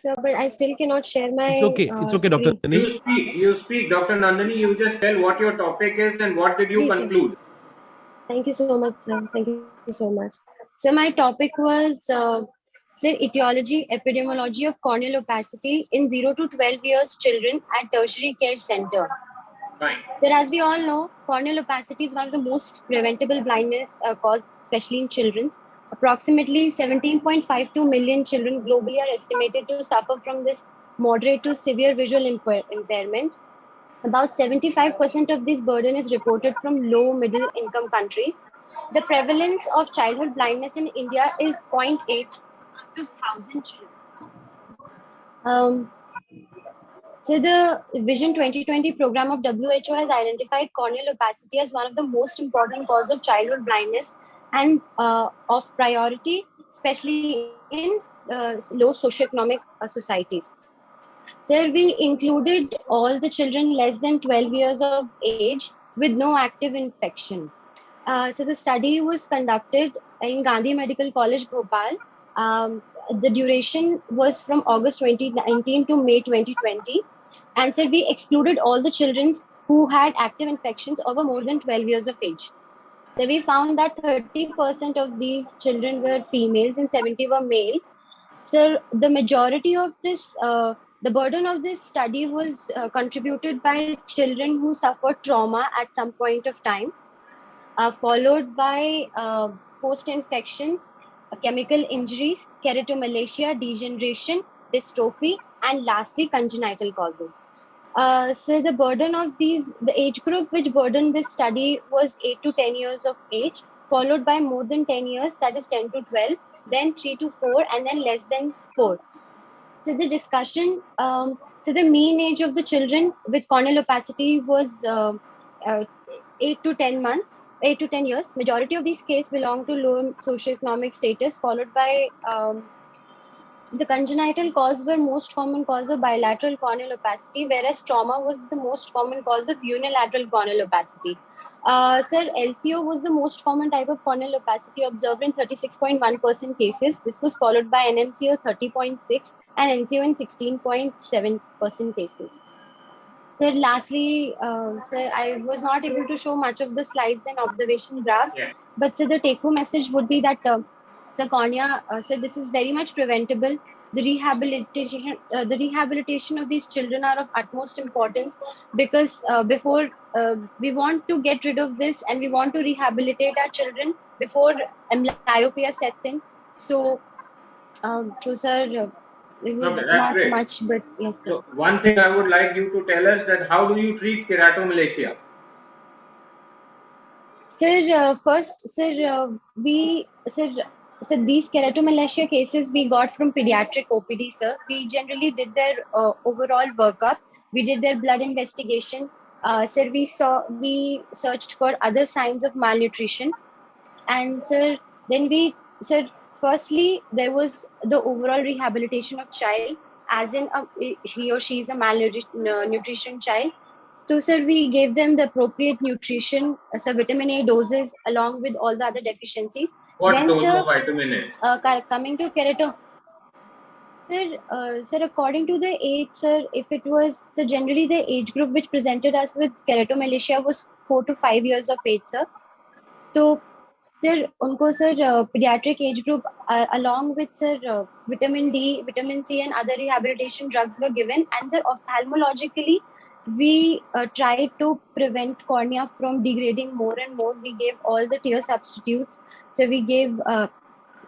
sir, but I still cannot share my It's okay, Dr. screen. Nandini. You speak, Dr. Nandini. You just tell what your topic is and what did you Ji, sir. conclude. Thank you so much, sir. Thank you so much. So my topic was, sir, etiology, epidemiology of corneal opacity in 0 to 12 years children at tertiary care center. Fine. Sir, as we all know, corneal opacity is one of the most preventable blindness caused, especially in children. Approximately 17.52 million children globally are estimated to suffer from this moderate to severe visual impairment. About 75% of this burden is reported from low middle income countries. The prevalence of childhood blindness in India is 0.8 to 1,000 children. So the Vision 2020 program of WHO has identified corneal opacity as one of the most important cause of childhood blindness and of priority, especially in low socioeconomic societies. So we included all the children less than 12 years of age with no active infection. So the study was conducted in Gandhi Medical College, Bhopal. The duration was from August 2019 to May 2020. And so we excluded all the children who had active infections over more than 12 years of age. So we found that 30% of these children were females and 70 were male. So the majority of this, the burden of this study was contributed by children who suffered trauma at some point of time, followed by post-infections, chemical injuries, keratomalacia, degeneration, dystrophy, and lastly, congenital causes. So the burden of these, the age group which burdened this study was 8 to 10 years of age, followed by more than 10 years, that is 10 to 12, then 3 to 4, and then less than 4. So the discussion, so the mean age of the children with corneal opacity was uh, 8 to 10 months, 8 to 10 years. Majority of these cases belong to low socioeconomic status, followed by the congenital cause were most common cause of bilateral corneal opacity, whereas trauma was the most common cause of unilateral corneal opacity. Sir, LCO was the most common type of corneal opacity observed in 36.1% cases. This was followed by NMCO 30.6 and NCO in 16.7% cases. Sir, lastly, sir, I was not able to show much of the slides and observation graphs, Yeah. but sir, the take-home message would be that, sir, cornea, sir, this is very much preventable. The rehabilitation of these children are of utmost importance because before we want to get rid of this and we want to rehabilitate our children before amblyopia sets in. So, sir, it was Okay, that's not great. much, but yes, sir. So one thing I would like you to tell us that how do you treat keratomalacia? Sir, first, sir, sir, these keratomalacia cases we got from pediatric OPD, sir. We generally did their overall workup. We did their blood investigation. Sir, we searched for other signs of malnutrition. And sir, then sir, firstly, there was the overall rehabilitation of child, as in he or she is a malnutrition child. So, sir, we gave them the appropriate nutrition, so vitamin A doses along with all the other deficiencies. What Then, dose sir, of vitamin A? coming to sir, according to the age, sir, if it was, so generally the age group which presented us with keratomalacia was 4 to 5 years of age, sir. So, sir, unko sir pediatric age group along with sir vitamin D, vitamin C, and other rehabilitation drugs were given. And sir, ophthalmologically, we tried to prevent cornea from degrading more and more. We gave all the tear substitutes. So we gave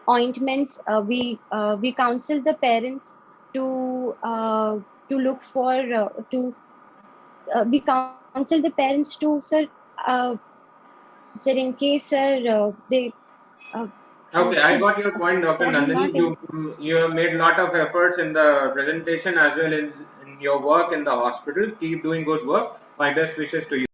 ointments. We counseled the parents to look for we counseled the parents to sir. Uh, Sir, in case, sir, uh, Okay, I sir, got your point, Dr. was Nandini. not able. You have made a lot of efforts in the presentation as well in your work in the hospital. Keep doing good work. My best wishes to you.